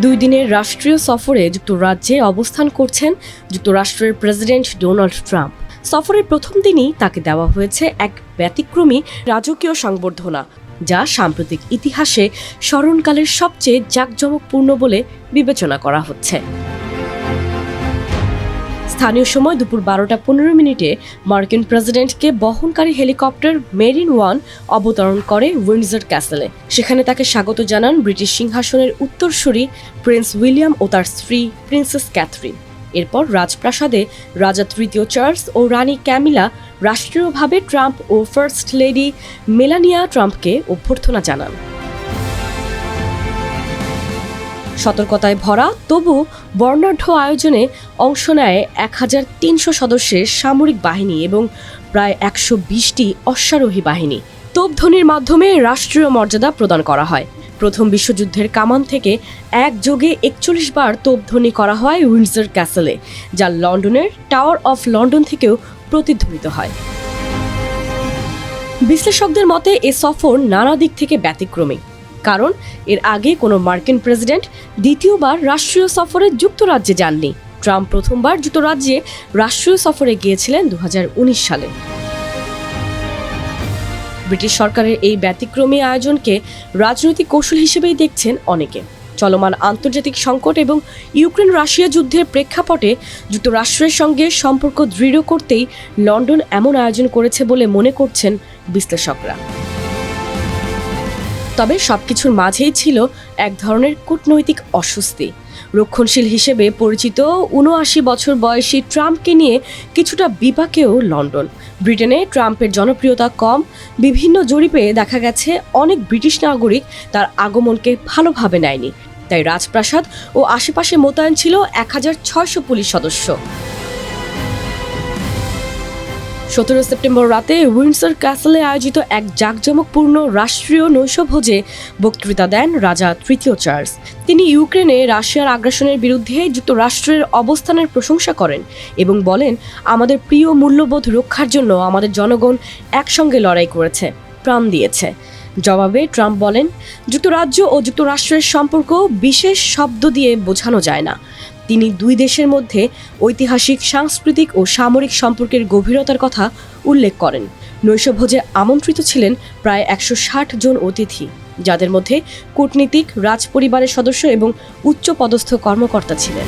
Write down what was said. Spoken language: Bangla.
2 দিনের রাষ্ট্রীয় সফরে যুক্তরাজ্যে অবস্থান করছেন যুক্তরাষ্ট্রের প্রেসিডেন্ট ডোনাল্ড ট্রাম্প। সফরের প্রথম দিনই তাকে দেওয়া হয়েছে এক ব্যতিক্রমী রাজকীয় সংবর্ধনা, যা সাম্প্রতিক ইতিহাসে স্মরণকালের সবচেয়ে জাঁকজমকপূর্ণ বলে বিবেচনা করা হচ্ছে। স্থানীয় সময় দুপুর 12:15 মার্কিন প্রেসিডেন্টকে বহনকারী হেলিকপ্টার মেরিন ওয়ান অবতরণ করে উইন্ডসর ক্যাসেলে। সেখানে তাকে স্বাগত জানান ব্রিটিশ সিংহাসনের উত্তরসূরি প্রিন্স উইলিয়াম ও তার স্ত্রী প্রিন্সেস ক্যাথরিন। এরপর রাজপ্রাসাদে রাজা তৃতীয় চার্লস ও রানী ক্যামিলা রাষ্ট্রীয়ভাবে ট্রাম্প ও ফার্স্ট লেডি মেলানিয়া ট্রাম্পকে অভ্যর্থনা জানান। সতর্কতায় ভরা তবু বর্ণাঢ্য আয়োজনে অংশ নেয় 1300 সদস্যের সামরিক বাহিনী এবং প্রায় 120টি অশ্বারোহী বাহিনী। তোপধ্বনির মাধ্যমে রাষ্ট্রীয় মর্যাদা প্রদান করা হয়। প্রথম বিশ্বযুদ্ধের কামান থেকে একযোগে 41 বার তোপধ্বনি করা হয় উইন্ডসর ক্যাসেলে, যা লন্ডনের টাওয়ার অফ লন্ডন থেকেও প্রতিধ্বনিত হয়। বিশ্লেষকদের মতে এ সফর নানা দিক থেকে ব্যতিক্রমী, কারণ এর আগে কোনো মার্কিন প্রেসিডেন্ট দ্বিতীয়বার রাষ্ট্রীয় সফরে যুক্তরাজ্যে যাননি। ট্রাম্প প্রথমবার যুক্তরাজ্যে রাষ্ট্রীয় সফরে গিয়েছিলেন 2019 সালে। ব্রিটিশ সরকারের এই ব্যতিক্রমী আয়োজনকে রাজনৈতিক কৌশল হিসেবেই দেখছেন অনেকে। চলমান আন্তর্জাতিক সংকট এবং ইউক্রেন রাশিয়া যুদ্ধের প্রেক্ষাপটে যুক্তরাষ্ট্রের সঙ্গে সম্পর্ক দৃঢ় করতেই লন্ডন এমন আয়োজন করেছে বলে মনে করছেন বিশ্লেষকরা। তবে সবকিছুর মাঝেই ছিল এক ধরনের কূটনৈতিক অস্বস্তি। রক্ষণশীল হিসেবে পরিচিত 79 বছর বয়সী ট্রাম্পকে নিয়ে কিছুটা বিপাকেও লন্ডন। ব্রিটেনে ট্রাম্পের জনপ্রিয়তা কম। বিভিন্ন জরিপে দেখা গেছে অনেক ব্রিটিশ নাগরিক তার আগমনকে ভালোভাবে নেয়নি। তাই রাজপ্রাসাদ ও আশেপাশে মোতায়েন ছিল 1600 পুলিশ সদস্য। 17 সেপ্টেম্বর রাতে উইন্ডসর ক্যাসেলে আয়োজিত এক জাঁকজমকপূর্ণ রাষ্ট্রীয় নৈশভোজে বক্তৃতা দেন রাজা তৃতীয় চার্লস। তিনি ইউক্রেনে রাশিয়ার আগ্রাসনের বিরুদ্ধে যুক্তরাষ্ট্রের অবস্থানের প্রশংসা করেন এবং বলেন, আমাদের প্রিয় মূল্যবোধ রক্ষার জন্য আমাদের জনগণ একসঙ্গে লড়াই করেছে, প্রাণ দিয়েছে। জবাবে ট্রাম্প বলেন, যুক্তরাজ্য ও যুক্তরাষ্ট্রের সম্পর্ক বিশেষ শব্দ দিয়ে বোঝানো যায় না। তিনি দুই দেশের মধ্যে ঐতিহাসিক, সাংস্কৃতিক ও সামরিক সম্পর্কের গভীরতার কথা উল্লেখ করেন। নৈশভোজে আমন্ত্রিত ছিলেন প্রায় 160 জন অতিথি, যাদের মধ্যে কূটনীতিক, রাজপরিবারের সদস্য এবং উচ্চপদস্থ কর্মকর্তা ছিলেন।